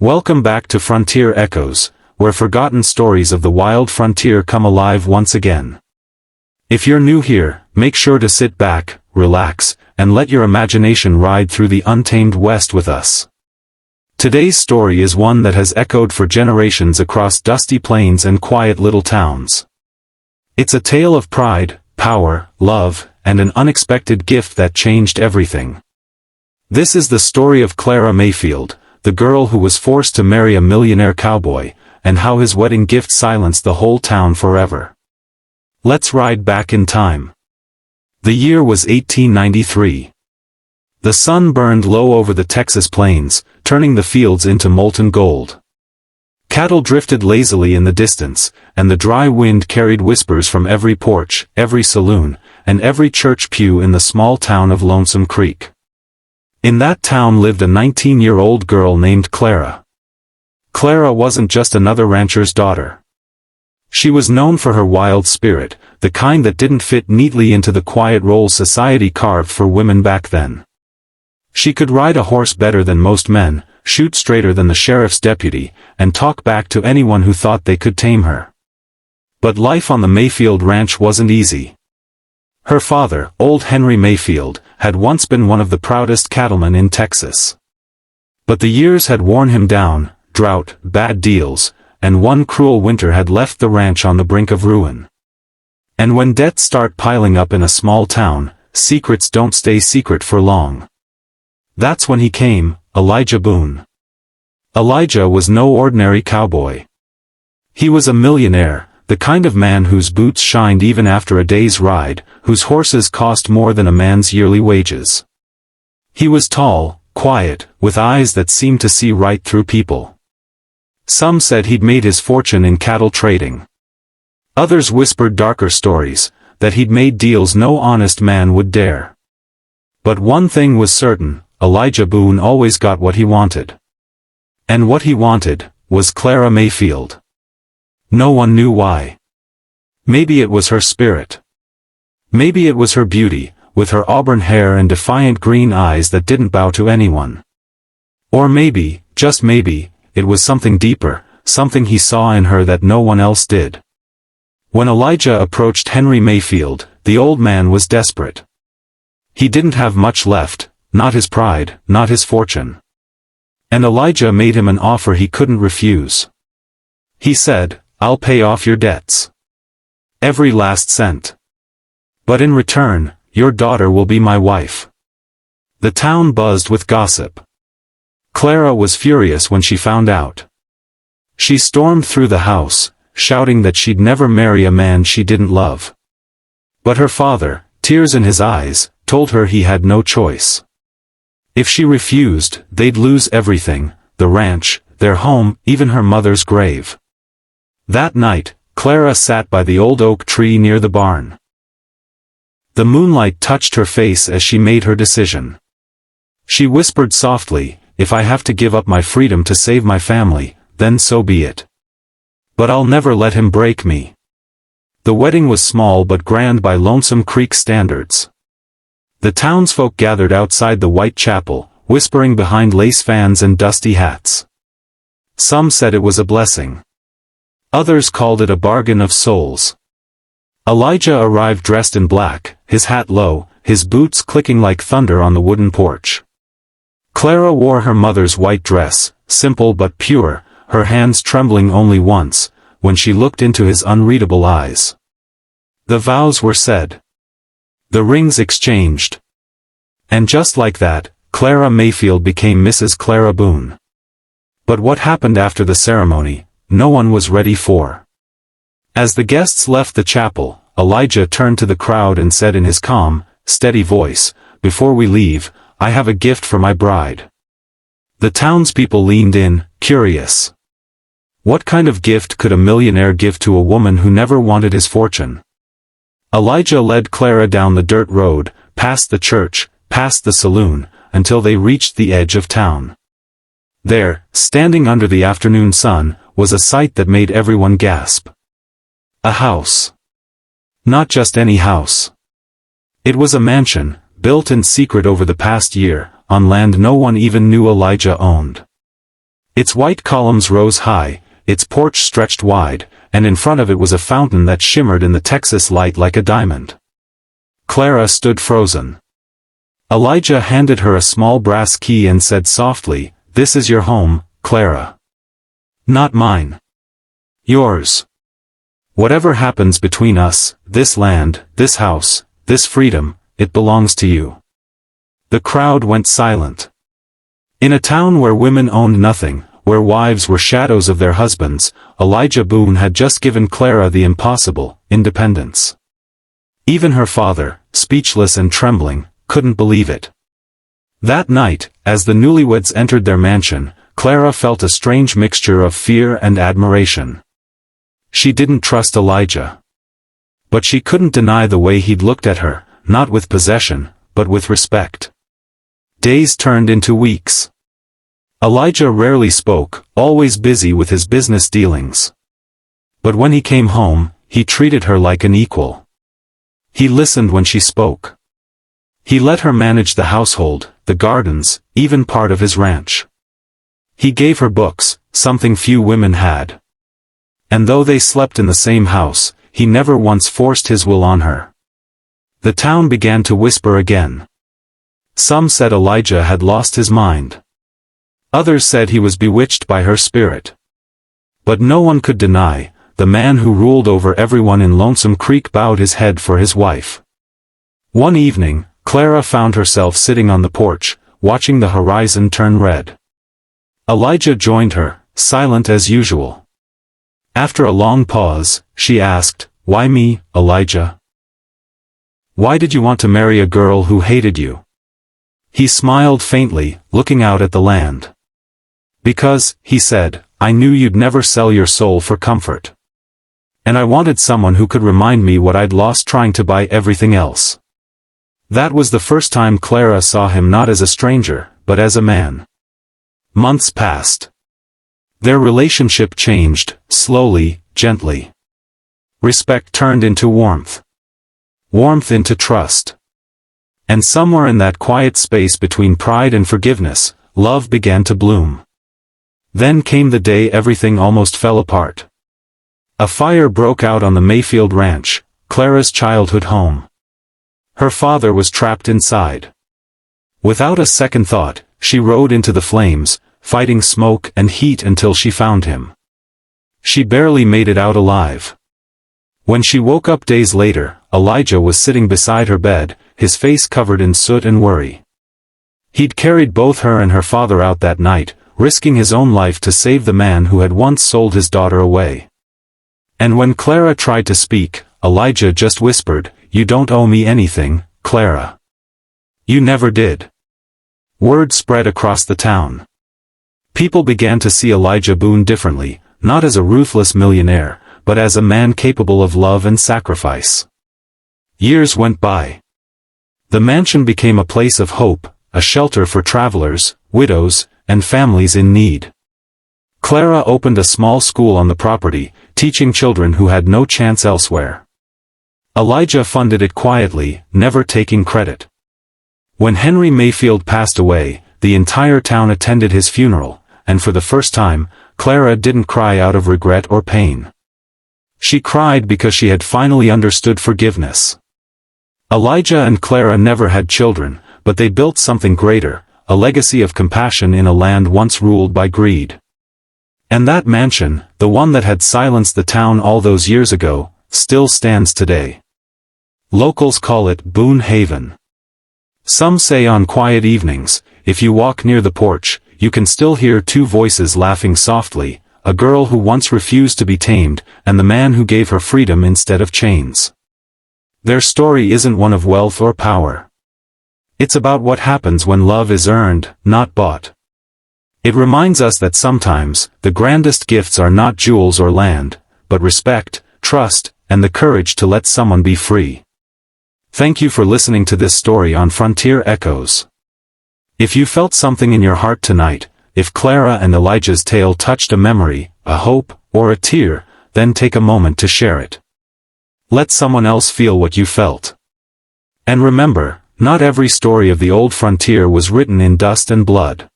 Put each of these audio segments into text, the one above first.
Welcome back to Frontier Echoes, where forgotten stories of the wild frontier come alive once again. If you're new here, make sure to sit back, relax, and let your imagination ride through the untamed West with us. Today's story is one that has echoed for generations across dusty plains and quiet little towns. It's a tale of pride, power, love, and an unexpected gift that changed everything. This is the story of Clara Mayfield, the girl who was forced to marry a millionaire cowboy, and how his wedding gift silenced the whole town forever. Let's ride back in time. The year was 1893. The sun burned low over the Texas plains, turning the fields into molten gold. Cattle drifted lazily in the distance, and the dry wind carried whispers from every porch, every saloon, and every church pew in the small town of Lonesome Creek. In that town lived a 19-year-old girl named Clara. Clara wasn't just another rancher's daughter. She was known for her wild spirit, the kind that didn't fit neatly into the quiet roles society carved for women back then. She could ride a horse better than most men, shoot straighter than the sheriff's deputy, and talk back to anyone who thought they could tame her. But life on the Mayfield ranch wasn't easy. Her father, old Henry Mayfield, had once been one of the proudest cattlemen in Texas. But the years had worn him down, drought, bad deals, and one cruel winter had left the ranch on the brink of ruin. And when debts start piling up in a small town, secrets don't stay secret for long. That's when he came, Elijah Boone. Elijah was no ordinary cowboy. He was a millionaire, the kind of man whose boots shined even after a day's ride, whose horses cost more than a man's yearly wages. He was tall, quiet, with eyes that seemed to see right through people. Some said he'd made his fortune in cattle trading. Others whispered darker stories, that he'd made deals no honest man would dare. But one thing was certain, Elijah Boone always got what he wanted. And what he wanted was Clara Mayfield. No one knew why. Maybe it was her spirit. Maybe it was her beauty, with her auburn hair and defiant green eyes that didn't bow to anyone. Or maybe, just maybe, it was something deeper, something he saw in her that no one else did. When Elijah approached Henry Mayfield, the old man was desperate. He didn't have much left, not his pride, not his fortune. And Elijah made him an offer he couldn't refuse. He said, "I'll pay off your debts. Every last cent. But in return, your daughter will be my wife." The town buzzed with gossip. Clara was furious when she found out. She stormed through the house, shouting that she'd never marry a man she didn't love. But her father, tears in his eyes, told her he had no choice. If she refused, they'd lose everything, the ranch, their home, even her mother's grave. That night, Clara sat by the old oak tree near the barn. The moonlight touched her face as she made her decision. She whispered softly, "If I have to give up my freedom to save my family, then so be it. But I'll never let him break me." The wedding was small but grand by Lonesome Creek standards. The townsfolk gathered outside the white chapel, whispering behind lace fans and dusty hats. Some said it was a blessing. Others called it a bargain of souls. Elijah arrived dressed in black, his hat low, his boots clicking like thunder on the wooden porch. Clara wore her mother's white dress, simple but pure, her hands trembling only once, when she looked into his unreadable eyes. The vows were said. The rings exchanged. And just like that, Clara Mayfield became Mrs. Clara Boone. But what happened after the ceremony, no one was ready for. As the guests left the chapel, Elijah turned to the crowd and said in his calm, steady voice, "Before we leave, I have a gift for my bride." The townspeople leaned in, curious. What kind of gift could a millionaire give to a woman who never wanted his fortune? Elijah led Clara down the dirt road, past the church, past the saloon, until they reached the edge of town. There, standing under the afternoon sun, was a sight that made everyone gasp. A house. Not just any house. It was a mansion, built in secret over the past year, on land no one even knew Elijah owned. Its white columns rose high, its porch stretched wide, and in front of it was a fountain that shimmered in the Texas light like a diamond. Clara stood frozen. Elijah handed her a small brass key and said softly, "This is your home, Clara. Not mine. Yours. Whatever happens between us, this land, this house, this freedom, it belongs to you." The crowd went silent. In a town where women owned nothing, where wives were shadows of their husbands, Elijah Boone had just given Clara the impossible, independence. Even her father, speechless and trembling, couldn't believe it. That night, as the newlyweds entered their mansion, Clara felt a strange mixture of fear and admiration. She didn't trust Elijah. But she couldn't deny the way he'd looked at her, not with possession, but with respect. Days turned into weeks. Elijah rarely spoke, always busy with his business dealings. But when he came home, he treated her like an equal. He listened when she spoke. He let her manage the household, the gardens, even part of his ranch. He gave her books, something few women had. And though they slept in the same house, he never once forced his will on her. The town began to whisper again. Some said Elijah had lost his mind. Others said he was bewitched by her spirit. But no one could deny, the man who ruled over everyone in Lonesome Creek bowed his head for his wife. One evening, Clara found herself sitting on the porch, watching the horizon turn red. Elijah joined her, silent as usual. After a long pause, she asked, "Why me, Elijah? Why did you want to marry a girl who hated you?" He smiled faintly, looking out at the land. "Because," he said, "I knew you'd never sell your soul for comfort. And I wanted someone who could remind me what I'd lost trying to buy everything else." That was the first time Clara saw him not as a stranger, but as a man. Months passed. Their relationship changed, slowly, gently. Respect turned into warmth. Warmth into trust. And somewhere in that quiet space between pride and forgiveness, love began to bloom. Then came the day everything almost fell apart. A fire broke out on the Mayfield ranch, Clara's childhood home. Her father was trapped inside. Without a second thought, she rode into the flames, fighting smoke and heat until she found him. She barely made it out alive. When she woke up days later, Elijah was sitting beside her bed, his face covered in soot and worry. He'd carried both her and her father out that night, risking his own life to save the man who had once sold his daughter away. And when Clara tried to speak, Elijah just whispered, "You don't owe me anything, Clara. You never did." Word spread across the town. People began to see Elijah Boone differently, not as a ruthless millionaire, but as a man capable of love and sacrifice. Years went by. The mansion became a place of hope, a shelter for travelers, widows, and families in need. Clara opened a small school on the property, teaching children who had no chance elsewhere. Elijah funded it quietly, never taking credit. When Henry Mayfield passed away, the entire town attended his funeral, and for the first time, Clara didn't cry out of regret or pain. She cried because she had finally understood forgiveness. Elijah and Clara never had children, but they built something greater, a legacy of compassion in a land once ruled by greed. And that mansion, the one that had silenced the town all those years ago, still stands today. Locals call it Boone Haven. Some say on quiet evenings, if you walk near the porch, you can still hear two voices laughing softly, a girl who once refused to be tamed, and the man who gave her freedom instead of chains. Their story isn't one of wealth or power. It's about what happens when love is earned, not bought. It reminds us that sometimes, the grandest gifts are not jewels or land, but respect, trust, and the courage to let someone be free. Thank you for listening to this story on Frontier Echoes. If you felt something in your heart tonight, if Clara and Elijah's tale touched a memory, a hope, or a tear, then take a moment to share it. Let someone else feel what you felt. And remember, not every story of the old frontier was written in dust and blood.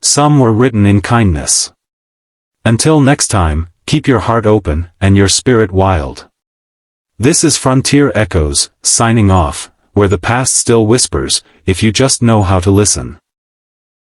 Some were written in kindness. Until next time, keep your heart open, and your spirit wild. This is Frontier Echoes, signing off, where the past still whispers, if you just know how to listen.